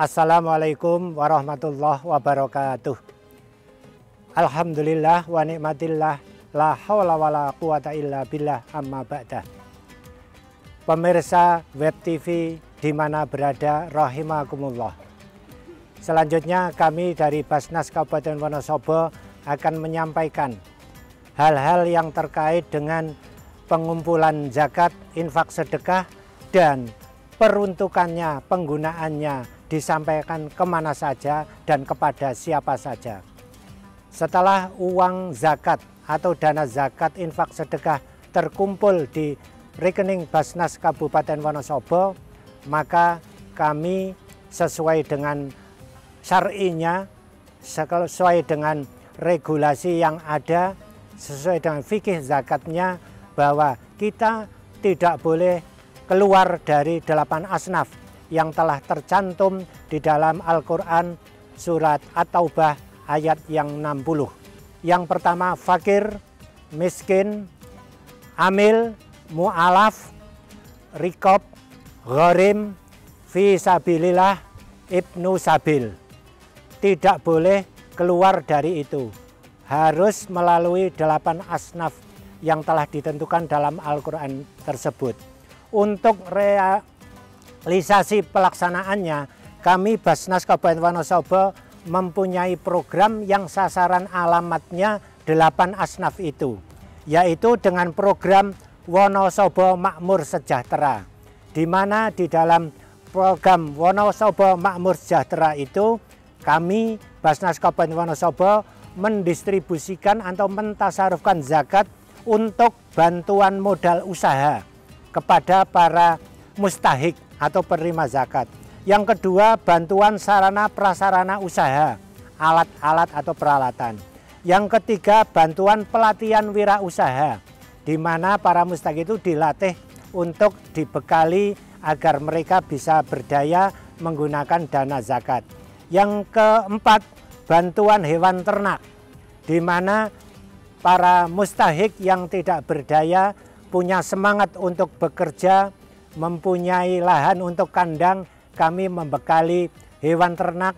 Assalamualaikum warahmatullahi wabarakatuh. Alhamdulillah wa nikmatillah, la haula wa la quwata illa billah, amma ba'dah. Pemirsa Web TV di mana berada, rahimakumullah. Selanjutnya kami dari Basnas Kabupaten Wonosobo akan menyampaikan hal-hal yang terkait dengan pengumpulan zakat, infak sedekah, dan peruntukannya, penggunaannya disampaikan kemana saja dan kepada siapa saja. Setelah uang zakat atau dana zakat infak sedekah terkumpul di rekening Basnas Kabupaten Wonosobo, maka kami sesuai dengan syar'inya, sesuai dengan regulasi yang ada, sesuai dengan fikih zakatnya, bahwa kita tidak boleh keluar dari 8 asnaf yang telah tercantum di dalam Al-Quran surat At-Taubah ayat yang 60. Yang pertama fakir, miskin, amil, mu'alaf, rikob, gharim, fi sabilillah, ibnu sabil. Tidak boleh keluar dari itu. Harus melalui 8 asnaf yang telah ditentukan dalam Al-Quran tersebut. Untuk realisasi pelaksanaannya, kami Basnas Kabupaten Wonosobo mempunyai program yang sasaran alamatnya 8 asnaf itu, yaitu dengan program Wonosobo Makmur Sejahtera, di mana di dalam program Wonosobo Makmur Sejahtera itu kami Basnas Kabupaten Wonosobo mendistribusikan atau mentasarufkan zakat untuk bantuan modal usaha kepada para mustahik atau penerima zakat. Yang kedua, bantuan sarana prasarana usaha, alat-alat atau peralatan. Yang ketiga, bantuan pelatihan wirausaha, di mana para mustahik itu dilatih untuk dibekali agar mereka bisa berdaya menggunakan dana zakat. Yang keempat, bantuan hewan ternak, di mana para mustahik yang tidak berdaya punya semangat untuk bekerja, mempunyai lahan untuk kandang, kami membekali hewan ternak,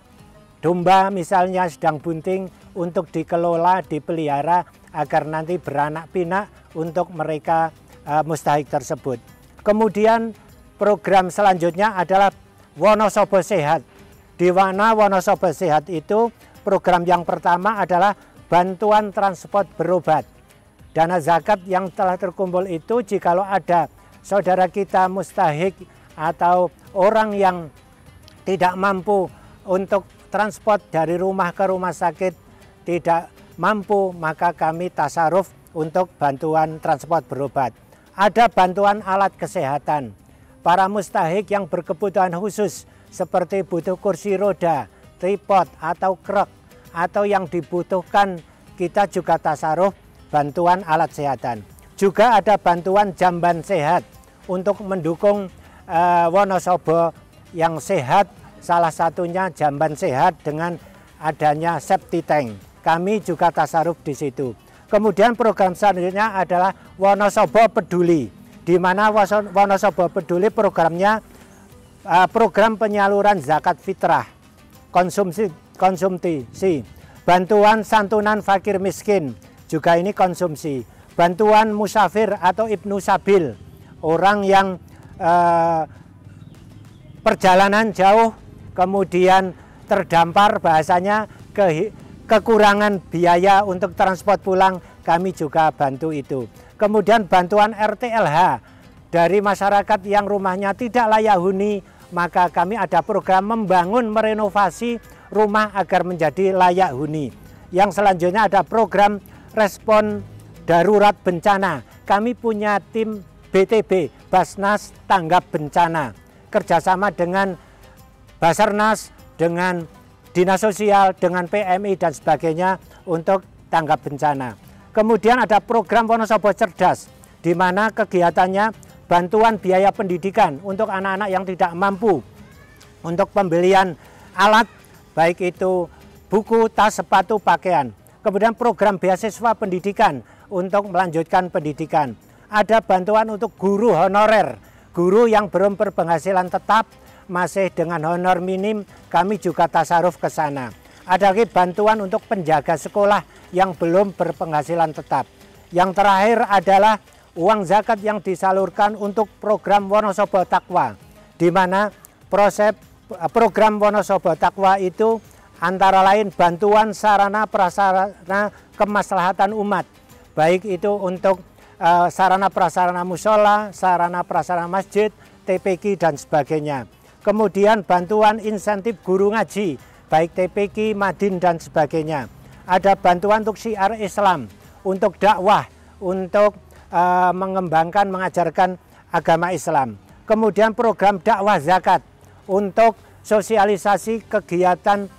domba misalnya sedang bunting, untuk dikelola, dipelihara agar nanti beranak pinak untuk mereka mustahik tersebut. Kemudian program selanjutnya adalah Wonosobo Sehat. Di mana Wonosobo Sehat itu program yang pertama adalah bantuan transport berobat. Dana zakat yang telah terkumpul itu, jikalau ada saudara kita mustahik atau orang yang tidak mampu untuk transport dari rumah ke rumah sakit, tidak mampu, maka kami tasaruf untuk bantuan transport berobat. Ada bantuan alat kesehatan. Para mustahik yang berkebutuhan khusus seperti butuh kursi roda, tripod atau krek, atau yang dibutuhkan, kita juga tasaruf bantuan alat kesehatan. Juga ada bantuan jamban sehat untuk mendukung Wonosobo yang sehat, salah satunya jamban sehat dengan adanya septic tank. Kami juga tasaruf di situ. Kemudian program selanjutnya adalah Wonosobo Peduli, di mana Wonosobo Peduli programnya program penyaluran zakat fitrah, konsumsi, bantuan santunan fakir miskin, juga ini konsumsi. Bantuan musafir atau ibnu sabil, orang yang perjalanan jauh kemudian terdampar, bahasanya kekurangan biaya untuk transport pulang, kami juga bantu itu. Kemudian bantuan RTLH dari masyarakat yang rumahnya tidak layak huni, maka kami ada program membangun, merenovasi rumah agar menjadi layak huni. Yang selanjutnya ada program respon darurat bencana. Kami punya tim BTB, Basnas Tanggap Bencana, kerjasama dengan Basarnas, dengan Dinas Sosial, dengan PMI dan sebagainya untuk tanggap bencana. Kemudian ada program Wonosobo Cerdas, di mana kegiatannya bantuan biaya pendidikan untuk anak-anak yang tidak mampu, untuk pembelian alat, baik itu buku, tas, sepatu, pakaian. Kemudian program beasiswa pendidikan untuk melanjutkan pendidikan. Ada bantuan untuk guru honorer, guru yang belum berpenghasilan tetap masih dengan honor minim, kami juga tasaruf ke sana. Ada lagi bantuan untuk penjaga sekolah yang belum berpenghasilan tetap. Yang terakhir adalah uang zakat yang disalurkan untuk program Wonosobo Takwa, di mana program Wonosobo Takwa itu antara lain bantuan sarana prasarana kemaslahatan umat, baik itu untuk sarana prasarana musola, sarana prasarana masjid, TPQ dan sebagainya. Kemudian bantuan insentif guru ngaji, baik TPQ, Madin dan sebagainya. Ada bantuan untuk syiar Islam, untuk dakwah, untuk mengembangkan, mengajarkan agama Islam. Kemudian program dakwah zakat untuk sosialisasi kegiatan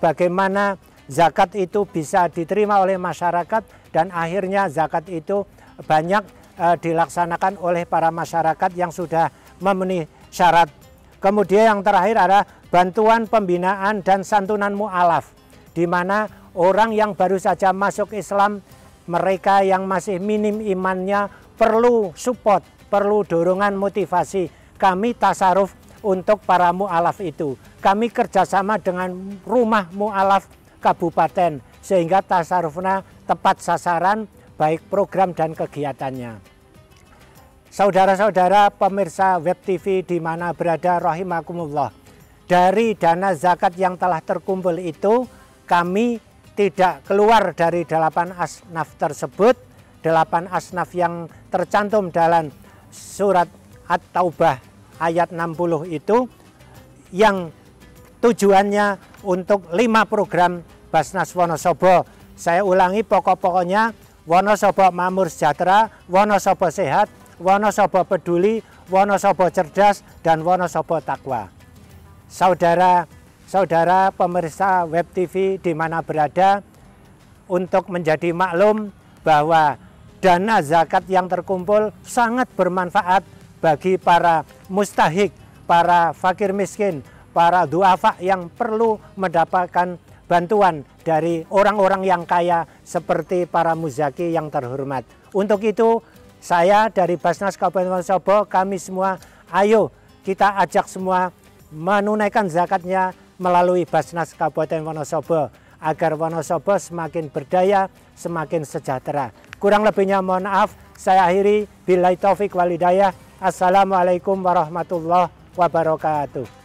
bagaimana zakat itu bisa diterima oleh masyarakat dan akhirnya zakat itu banyak dilaksanakan oleh para masyarakat yang sudah memenuhi syarat. Kemudian yang terakhir ada bantuan pembinaan dan santunan mu'alaf, di mana orang yang baru saja masuk Islam, mereka yang masih minim imannya perlu support, perlu dorongan motivasi. Kami tasaruf untuk para mu'alaf itu. Kami kerjasama dengan rumah mu'alaf kabupaten sehingga tasarufnya tepat sasaran baik program dan kegiatannya. Saudara-saudara pemirsa Web TV di mana berada rahimakumullah, dari dana zakat yang telah terkumpul itu kami tidak keluar dari 8 asnaf tersebut, 8 asnaf yang tercantum dalam surat At-Taubah ayat 60 itu, yang tujuannya untuk 5 program Basnas Wonosobo. Saya ulangi pokok-pokoknya: Wonosobo Makmur Sejahtera, Wonosobo Sehat, Wonosobo Peduli, Wonosobo Cerdas, dan Wonosobo Takwa. Saudara-saudara pemirsa Web TV di mana berada, untuk menjadi maklum bahwa dana zakat yang terkumpul sangat bermanfaat bagi para mustahik, para fakir miskin, para duafa yang perlu mendapatkan bantuan dari orang-orang yang kaya seperti para muzaki yang terhormat. Untuk itu saya dari Basnas Kabupaten Wonosobo, kami semua ayo kita ajak semua menunaikan zakatnya melalui Basnas Kabupaten Wonosobo agar Wonosobo semakin berdaya, semakin sejahtera. Kurang lebihnya mohon maaf, saya akhiri. Billahi taufik wal hidayah. Assalamualaikum warahmatullahi wabarakatuh.